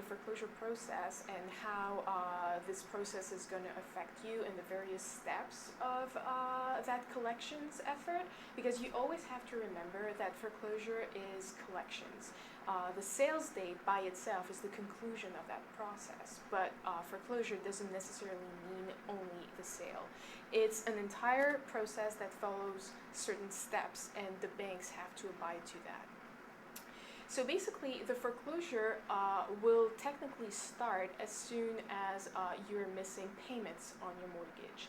foreclosure process and how this process is going to affect you and the various steps of that collections effort, because you always have to remember that foreclosure is collections. The sales date by itself is the conclusion of that process, but foreclosure doesn't necessarily mean only the sale. It's an entire process that follows certain steps, and the banks have to abide to that. So basically, the foreclosure will technically start as soon as you're missing payments on your mortgage.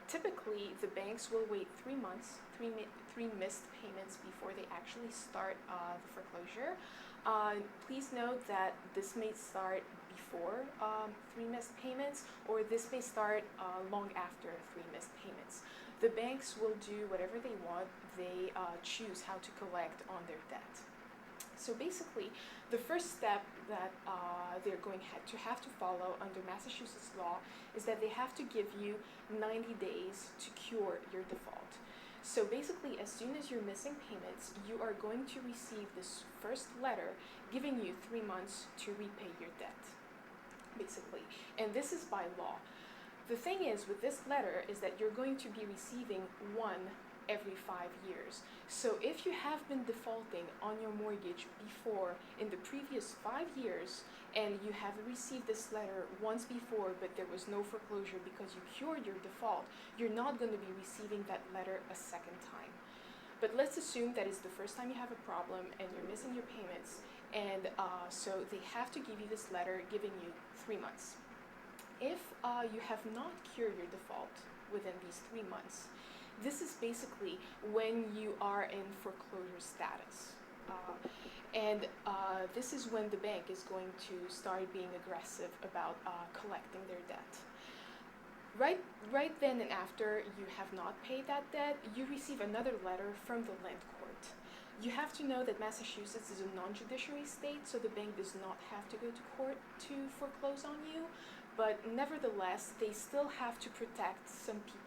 Typically, the banks will wait 3 months, three missed payments before they actually start the foreclosure. Please note that this may start before 3 missed payments, or this may start long after 3 missed payments. The banks will do whatever they want. They choose how to collect on their debt. So basically, the first step that they're going to have to follow under Massachusetts law is that they have to give you 90 days to cure your default. So basically, as soon as you're missing payments, you are going to receive this first letter giving you 3 months to repay your debt, basically. And this is by law. The thing is with this letter is that you're going to be receiving one every 5 years. So if you have been defaulting on your mortgage before in the previous 5 years, and you have received this letter once before but there was no foreclosure because you cured your default, you're not going to be receiving that letter a second time. But let's assume that it's the first time you have a problem and you're missing your payments, and so they have to give you this letter giving you 3 months. If you have not cured your default within these 3 months, this is basically when you are in foreclosure status. This is when the bank is going to start being aggressive about collecting their debt. Right then and after you have not paid that debt, you receive another letter from the land court. You have to know that Massachusetts is a non-judiciary state, so the bank does not have to go to court to foreclose on you, but nevertheless, they still have to protect some people.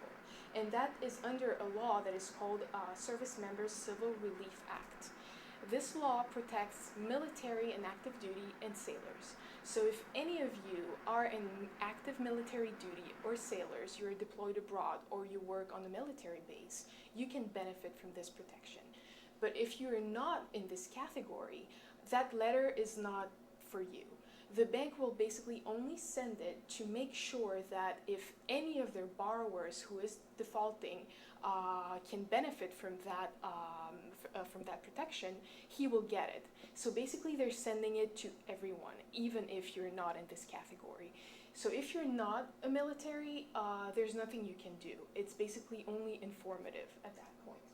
And that is under a law that is called Service Members Civil Relief Act. This law protects military and active duty and sailors. So if any of you are in active military duty or sailors, you are deployed abroad, or you work on a military base, you can benefit from this protection. But if you're not in this category, that letter is not for you. The bank will basically only send it to make sure that if any of their borrowers who is defaulting can benefit from that protection, he will get it. So basically, they're sending it to everyone, even if you're not in this category. So if you're not a military, there's nothing you can do. It's basically only informative at that point.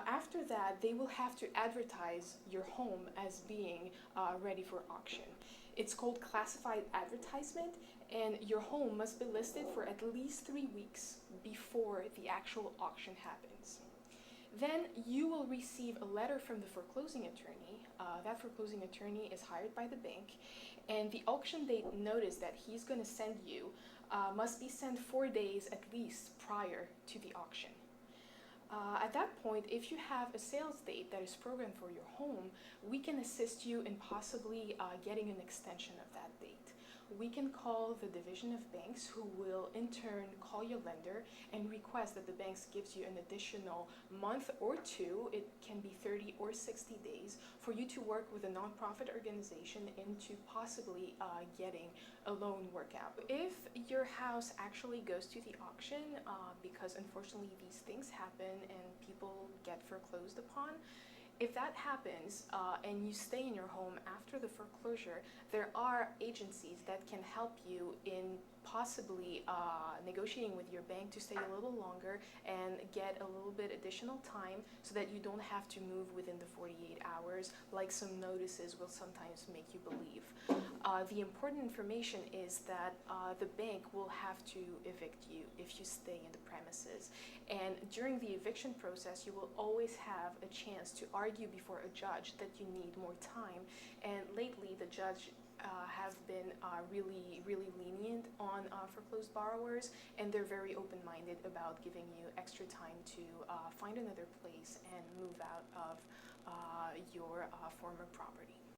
After that, they will have to advertise your home as being ready for auction. It's called classified advertisement, and your home must be listed for at least 3 weeks before the actual auction happens. Then you will receive a letter from the foreclosing attorney. That foreclosing attorney is hired by the bank, and the auction date notice that he's going to send you must be sent 4 days at least prior to the auction. At that point, if you have a sales date that is programmed for your home, we can assist you in possibly getting an extension of that date. We can call the Division of Banks, who will in turn call your lender and request that the banks gives you an additional month or 2, it can be 30 or 60 days, for you to work with a nonprofit organization into possibly getting a loan workout. If your house actually goes to the auction, because unfortunately these things happen and people get foreclosed upon, if that happens and you stay in your home after the foreclosure, there are agencies that can help you in possibly negotiating with your bank to stay a little longer and get a little bit additional time so that you don't have to move within the 48 hours like some notices will sometimes make you believe. The important information is that the bank will have to evict you if you stay in the premises. And during the eviction process, you will always have a chance to argue before a judge that you need more time. And lately, the judge have been really lenient on foreclosed borrowers, and they're very open-minded about giving you extra time to find another place and move out of your former property.